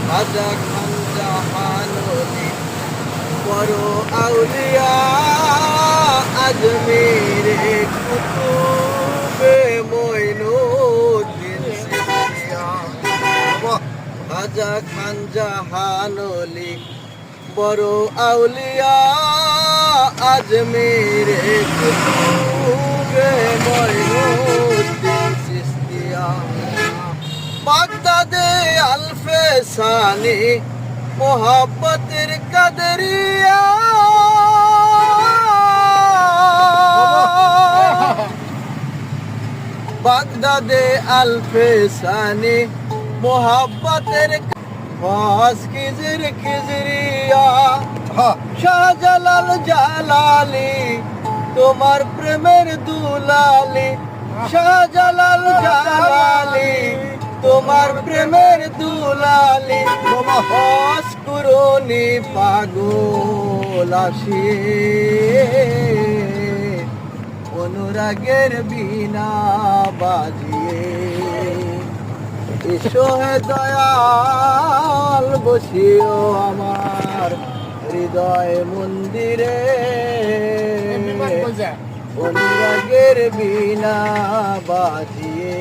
খাজা খান জাহানুদ্দিন বড় আউলিয়া আজমিরে কুতুবে মঈনুদ্দিন চিশতিয়া। খাজা খান জাহানুদ্দিন বড় আউলিয়া আজমিরে কুতুবে মঈনুদ্দিন চিশতিয়া। বাগদাদে আলফে সানি মোহাব্বতের কাদরিয়া। বাগদাদে আলফে সানি মোহাব্বতের খিজির খিজরিয়া। শাহজালাল জালালি তোমার প্রেমের দুলালি। শাহজালাল জালালি তোমার প্রেমের দুলালি। অস্কুরনি পাগল আসিয়ে অনুরাগের বিনা বাজিয়ে। এসো হে দয়াল বসিও আমার হৃদয় মন্দিরে। অনুরাগের বিনা বাজিয়ে।